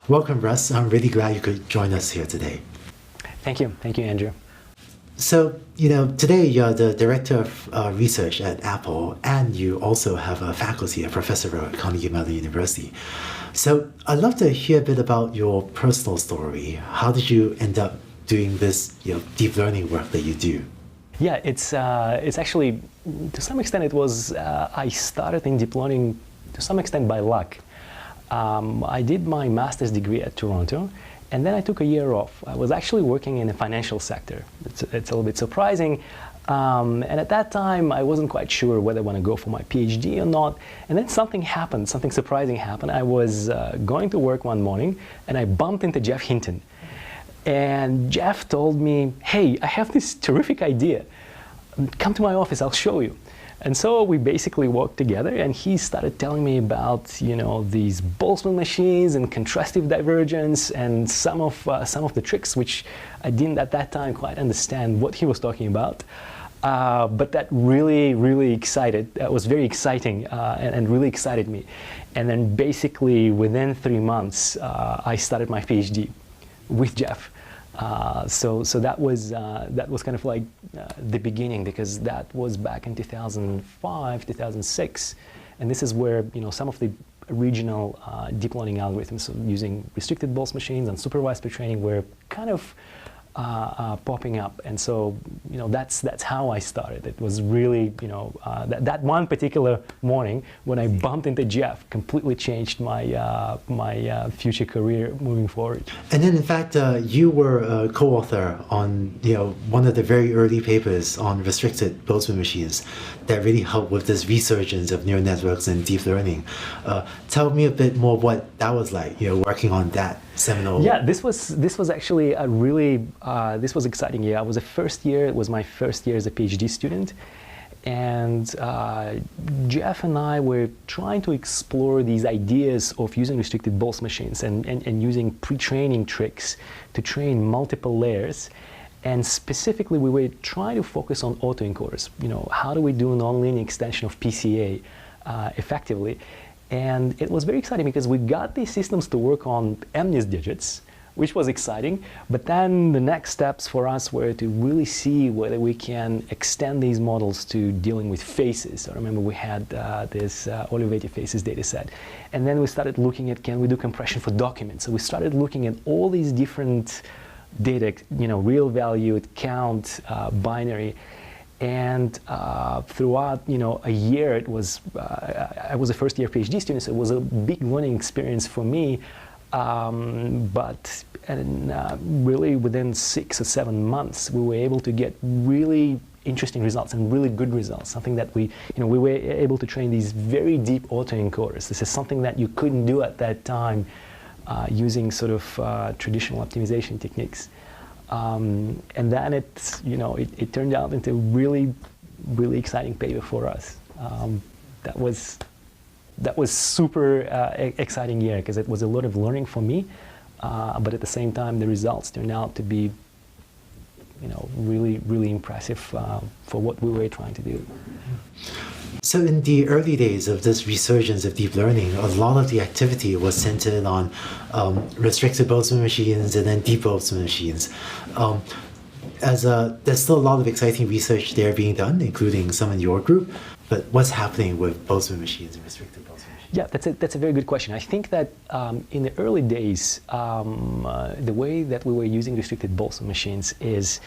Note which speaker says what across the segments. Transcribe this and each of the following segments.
Speaker 1: Welcome, Russ. I'm really glad you could join us here today.
Speaker 2: Thank you, Andrew.
Speaker 1: So, today you're the Director of Research at Apple, and you also have a faculty, a professor at Carnegie Mellon University. So I'd love to hear a bit about your personal story. How did you end up doing this, deep learning work that you do?
Speaker 2: Yeah, it's actually, to some extent, I started in deep learning to some extent by luck. I did my master's degree at Toronto, and then I took a year off. I was actually working in the financial sector. It's a little bit surprising. And at that time, I wasn't quite sure whether I want to go for my PhD or not. And then something happened, something surprising happened. I was going to work one morning, and I bumped into Jeff Hinton. And Jeff told me, hey, I have this terrific idea. Come to my office, I'll show you. And so we basically worked together, and he started telling me about, these Boltzmann machines and contrastive divergence and some of the tricks which I didn't at that time quite understand what he was talking about. But that really was very exciting and really excited me. And then basically within 3 months, I started my PhD with Jeff. So that was kind of like the beginning, because that was back in 2005, 2006, and this is where some of the original deep learning algorithms using restricted Boltzmann machines and supervised pre-training were kind of popping up, and so that's how I started. It was really that one particular morning when I bumped into Jeff completely changed my future career moving forward.
Speaker 1: And then in fact you were a co-author on one of the very early papers on restricted Boltzmann machines that really helped with this resurgence of neural networks and deep learning. Tell me a bit more what that was like, working on that seminal.
Speaker 2: Yeah, this was actually a really this was exciting year. It was my first year as a PhD student, and Jeff and I were trying to explore these ideas of using restricted Boltzmann machines and using pre-training tricks to train multiple layers. And specifically, we were trying to focus on autoencoders. How do we do nonlinear extension of PCA effectively? And it was very exciting because we got these systems to work on MNIST digits, which was exciting. But then the next steps for us were to really see whether we can extend these models to dealing with faces. I remember we had this Olivetti faces data set. And then we started looking at, can we do compression for documents? So we started looking at all these different data, real valued, count, binary. And throughout, a year, it was, I was a first-year PhD student, so it was a big learning experience for me. But really within 6 or 7 months, we were able to get really interesting results and really good results. Something that we were able to train these very deep autoencoders. This is something that you couldn't do at that time using sort of traditional optimization techniques. And then it turned out into a really exciting paper for us. That was super exciting year because it was a lot of learning for me, but at the same time the results turned out to be really impressive for what we were trying to do.
Speaker 1: So in the early days of this resurgence of deep learning, a lot of the activity was centered on restricted Boltzmann machines and then deep Boltzmann machines. There's still a lot of exciting research there being done, including some in your group, but what's happening with Boltzmann machines and restricted Boltzmann machines?
Speaker 2: Yeah, that's a very good question. I think that in the early days, the way that we were using restricted Boltzmann machines is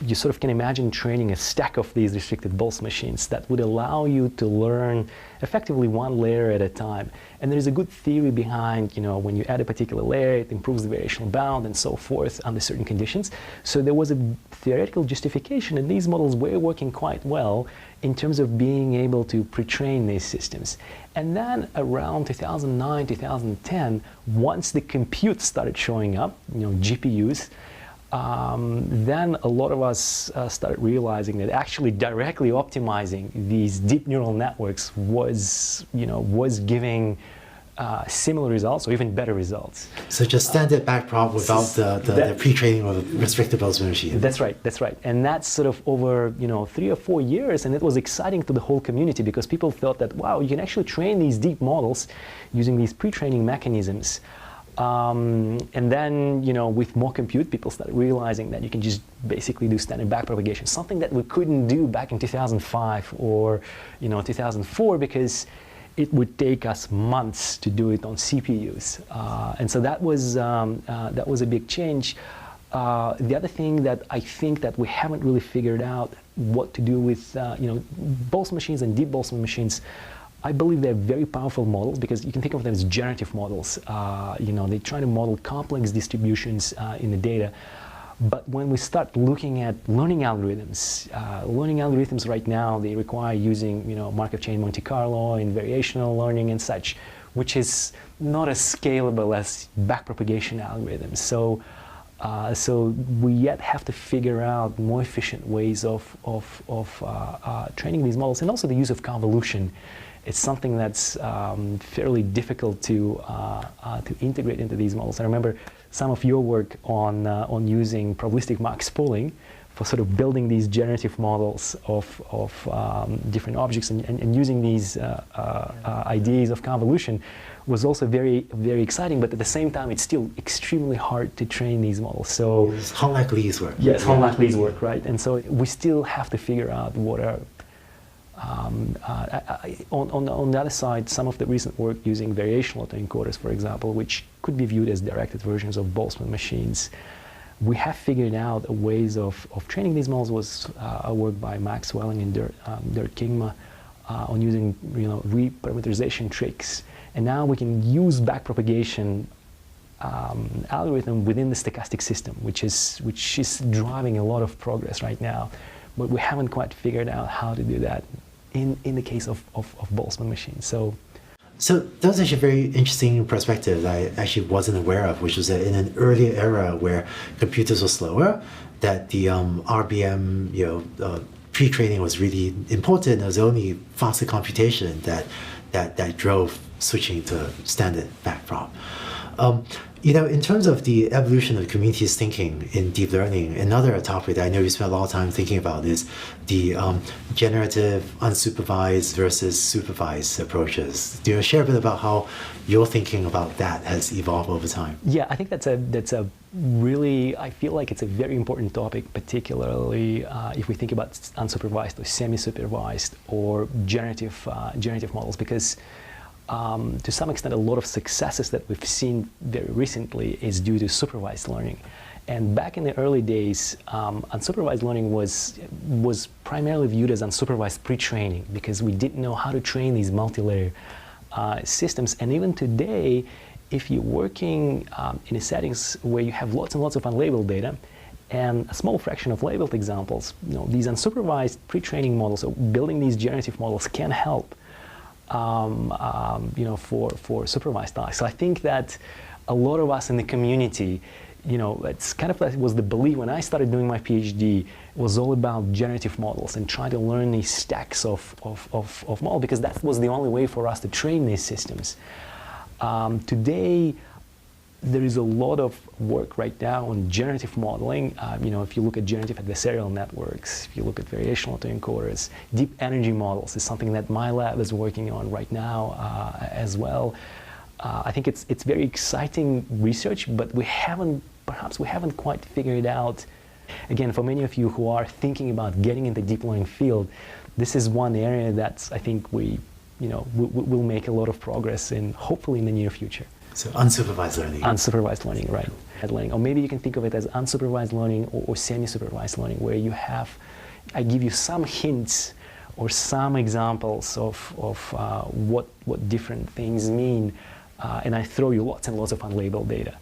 Speaker 2: you sort of can imagine training a stack of these restricted Boltzmann machines that would allow you to learn effectively one layer at a time. And there's a good theory behind, when you add a particular layer, it improves the variational bound and so forth under certain conditions. So there was a theoretical justification, and these models were working quite well in terms of being able to pre-train these systems. And then around 2009, 2010, once the compute started showing up, GPUs, then a lot of us started realizing that actually directly optimizing these deep neural networks was giving similar results or even better results.
Speaker 1: So just standard backprop without the pre-training of the restricted Boltzmann machine.
Speaker 2: That's right. And that's sort of over 3 or 4 years, and it was exciting to the whole community because people thought that, wow, you can actually train these deep models using these pre-training mechanisms. And then, with more compute, people started realizing that you can just basically do standard backpropagation, something that we couldn't do back in 2005 or 2004 because it would take us months to do it on CPUs. And so that was a big change. The other thing that I think that we haven't really figured out what to do with Boltzmann machines and deep Boltzmann machines. I believe they're very powerful models because you can think of them as generative models. They try to model complex distributions in the data. But when we start looking at learning algorithms right now, they require using Markov chain Monte Carlo and variational learning and such, which is not as scalable as backpropagation algorithms. So we yet have to figure out more efficient ways of training these models, and also the use of convolution. It's something that's fairly difficult to integrate into these models. I remember some of your work on using probabilistic max pooling for sort of building these generative models of different objects and using these ideas of convolution was also very, very exciting, but at the same time, it's still extremely hard to train these models. So
Speaker 1: it's Hong-like Lee's work.
Speaker 2: Yes, Hong-like Lee's work, right? And so we still have to figure out what are on the other side, some of the recent work using variational autoencoders, for example, which could be viewed as directed versions of Boltzmann machines. We have figured out ways of training these models. Was a work by Max Welling and Dirk Kingma on using reparameterization tricks. And now we can use backpropagation algorithm within the stochastic system, which is driving a lot of progress right now. But we haven't quite figured out how to do that in the case of Boltzmann machines. So
Speaker 1: that was actually a very interesting perspective that I actually wasn't aware of, which was that in an earlier era where computers were slower, that the RBM pre-training was really important. It was only faster computation that drove switching to standard backprop. In terms of the evolution of the community's thinking in deep learning, another topic that I know you spent a lot of time thinking about is the generative, unsupervised versus supervised approaches. Do you share a bit about how your thinking about that has evolved over time?
Speaker 2: Yeah, I think that's a really, I feel like it's a very important topic, particularly if we think about unsupervised or semi-supervised or generative models, because to some extent, a lot of successes that we've seen very recently is due to supervised learning. And back in the early days, unsupervised learning was primarily viewed as unsupervised pre-training because we didn't know how to train these multi-layer systems. And even today, if you're working in a settings where you have lots and lots of unlabeled data and a small fraction of labeled examples, these unsupervised pre-training models, so building these generative models can help. For supervised tasks. So I think that a lot of us in the community, it's kind of like was the belief when I started doing my PhD, it was all about generative models and trying to learn these stacks of models because that was the only way for us to train these systems. Today, there is a lot of work right now on generative modeling. If you look at generative adversarial networks, if you look at variational autoencoders, deep energy models is something that my lab is working on right now as well. I think it's very exciting research, but perhaps we haven't quite figured out. Again, for many of you who are thinking about getting into the deep learning field, this is one area that I think we'll make a lot of progress in, hopefully in the near future.
Speaker 1: So unsupervised learning.
Speaker 2: Unsupervised learning, right. Or maybe you can think of it as unsupervised learning or semi-supervised learning, where I give you some hints or some examples of what different things mean, and I throw you lots and lots of unlabeled data.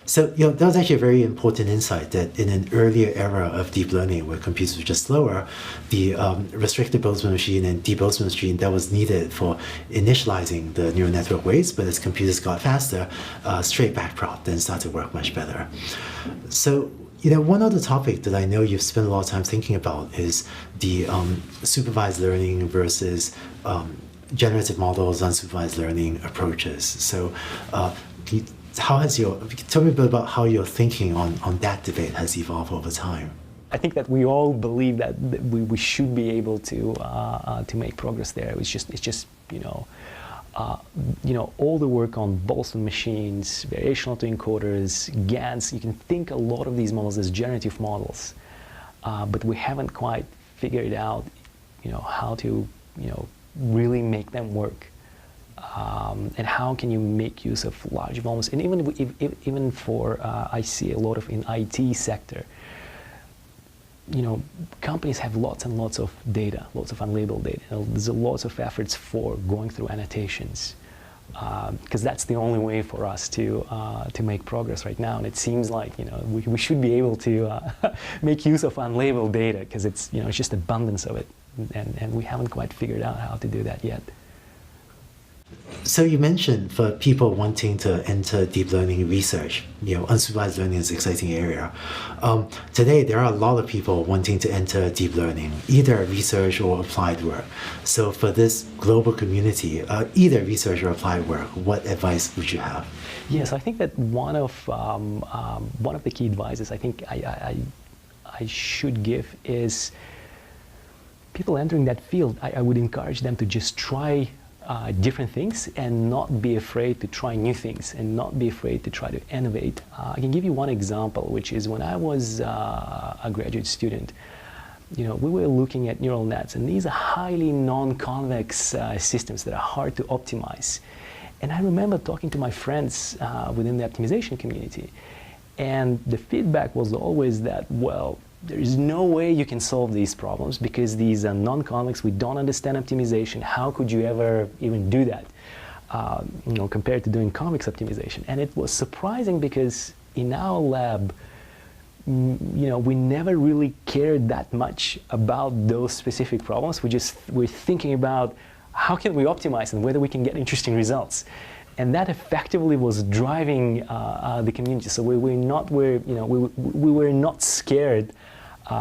Speaker 1: So, that was actually a very important insight that in an earlier era of deep learning where computers were just slower, the restricted Boltzmann machine and deep Boltzmann machine that was needed for initializing the neural network weights, but as computers got faster, straight backprop then started to work much better. So, one other topic that I know you've spent a lot of time thinking about is the supervised learning versus generative models, unsupervised learning approaches. So, tell me a bit about how your thinking on that debate has evolved over time?
Speaker 2: I think that we all believe that we should be able to make progress there. It's just all the work on Boltzmann machines, variational autoencoders, GANs, you can think a lot of these models as generative models, but we haven't quite figured out, how to, really make them work. And how can you make use of large volumes? And even for, I see a lot of in IT sector, companies have lots and lots of data, lots of unlabeled data. There's lots of efforts for going through annotations, because that's the only way for us to make progress right now. And it seems like we should be able to make use of unlabeled data, because it's it's just abundance of it, and we haven't quite figured out how to do that yet.
Speaker 1: So you mentioned for people wanting to enter deep learning research, unsupervised learning is an exciting area. Today, there are a lot of people wanting to enter deep learning, either research or applied work. So for this global community, either research or applied work, what advice would you have?
Speaker 2: Yes, I think that one of the key advices I think I should give is people entering that field. I would encourage them to just try different things and not be afraid to try new things and not be afraid to try to innovate. I can give you one example, which is when I was a graduate student, we were looking at neural nets, and these are highly non-convex systems that are hard to optimize. And I remember talking to my friends within the optimization community, and the feedback was always that, well, there is no way you can solve these problems because these are non-convex. We don't understand optimization. How could you ever even do that? Compared to doing convex optimization. And it was surprising because in our lab, we never really cared that much about those specific problems. We're thinking about how can we optimize and whether we can get interesting results. And that effectively was driving the community. So we were not scared,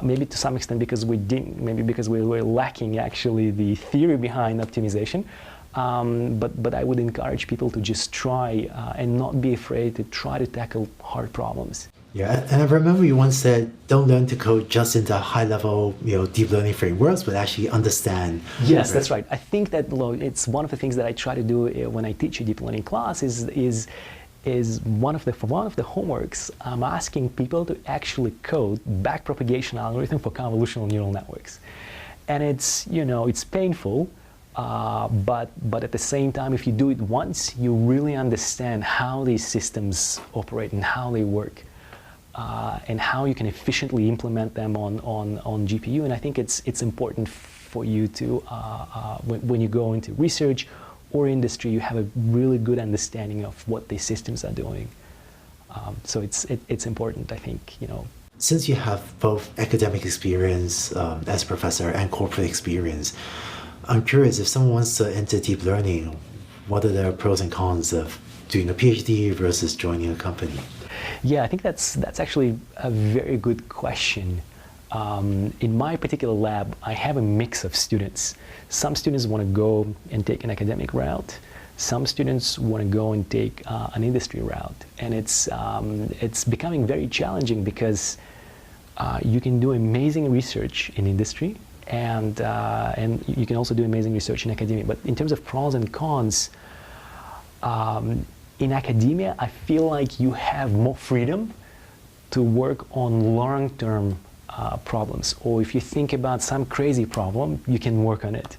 Speaker 2: maybe to some extent because because we were lacking actually the theory behind optimization. But I would encourage people to just try and not be afraid to try to tackle hard problems.
Speaker 1: Yeah, and I remember you once said, don't learn to code just into high-level, deep learning frameworks, but actually understand.
Speaker 2: Yes, that's right. I think that it's one of the things that I try to do when I teach a deep learning class is one of the homeworks. I'm asking people to actually code backpropagation algorithm for convolutional neural networks, and it's painful. But at the same time, if you do it once, you really understand how these systems operate and how they work. And how you can efficiently implement them on GPU. And I think it's important for you to, when you go into research or industry, you have a really good understanding of what these systems are doing. So it's important, I think,
Speaker 1: Since you have both academic experience as a professor and corporate experience, I'm curious, if someone wants to enter deep learning, what are the pros and cons of doing a PhD versus joining a company?
Speaker 2: Yeah, I think that's actually a very good question. In my particular lab, I have a mix of students. Some students want to go and take an academic route. Some students want to go and take an industry route. And it's becoming very challenging because you can do amazing research in industry and you can also do amazing research in academia. But in terms of pros and cons, in academia, I feel like you have more freedom to work on long-term problems. Or if you think about some crazy problem, you can work on it.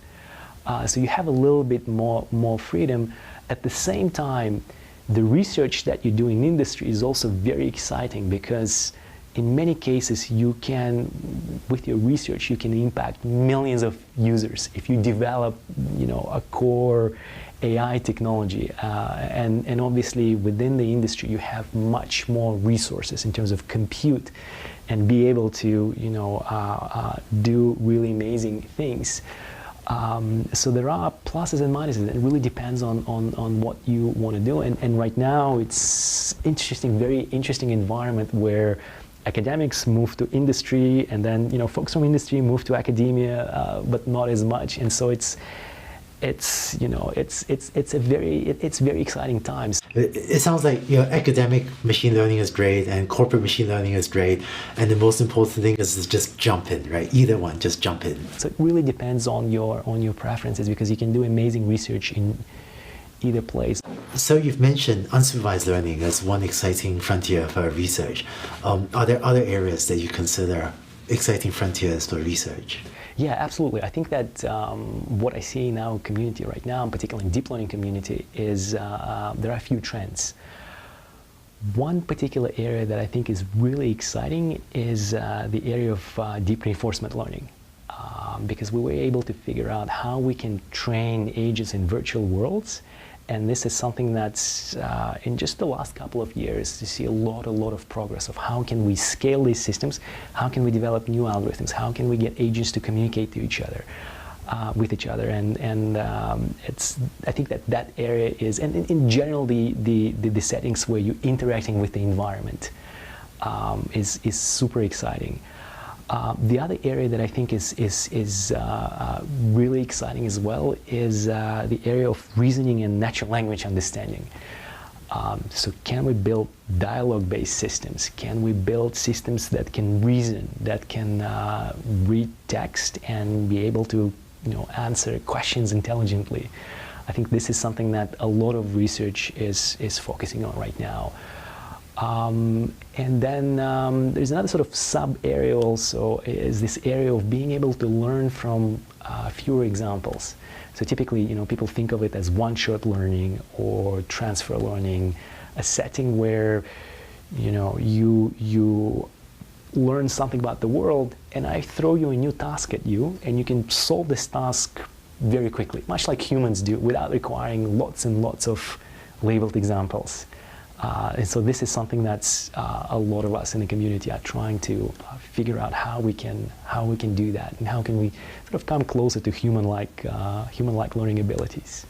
Speaker 2: So you have a little bit more freedom. At the same time, the research that you do in industry is also very exciting because in many cases, with your research, you can impact millions of users if you develop, a core AI technology, and obviously within the industry you have much more resources in terms of compute and be able to do really amazing things. So there are pluses and minuses. It really depends on what you want to do. And right now it's very interesting environment where academics move to industry, and then folks from industry move to academia, but not as much. And so it's very exciting times.
Speaker 1: It sounds like academic machine learning is great and corporate machine learning is great, and the most important thing is to just jump in, right? Either one, just jump in.
Speaker 2: So it really depends on your preferences, because you can do amazing research either place.
Speaker 1: So you've mentioned unsupervised learning as one exciting frontier for research. Are there other areas that you consider exciting frontiers for research?
Speaker 2: Yeah, absolutely. I think that what I see in our community right now, particularly in deep learning community, is there are a few trends. One particular area that I think is really exciting is the area of deep reinforcement learning, because we were able to figure out how we can train agents in virtual worlds. And this is something that's in just the last couple of years to see a lot of progress of how can we scale these systems, how can we develop new algorithms, how can we get agents to communicate to each other, with each other, and I think that area is, and in general the settings where you're interacting with the environment is super exciting. The other area that I think is really exciting as well is the area of reasoning and natural language understanding. So can we build dialogue-based systems? Can we build systems that can reason, that can read text and be able to answer questions intelligently? I think this is something that a lot of research is focusing on right now. And then there's another sort of sub-area also, is this area of being able to learn from fewer examples. So typically, people think of it as one-shot learning or transfer learning, a setting where, you learn something about the world and I throw you a new task at you and you can solve this task very quickly, much like humans do, without requiring lots and lots of labeled examples. And so this is something that's a lot of us in the community are trying to figure out how we can do that, and how can we sort of come closer to human-like learning abilities.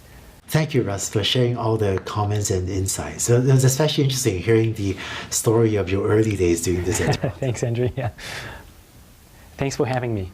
Speaker 1: Thank you, Russ, for sharing all the comments and insights. So it was especially interesting hearing the story of your early days doing this.
Speaker 2: Thanks, Andrew. Yeah. Thanks for having me.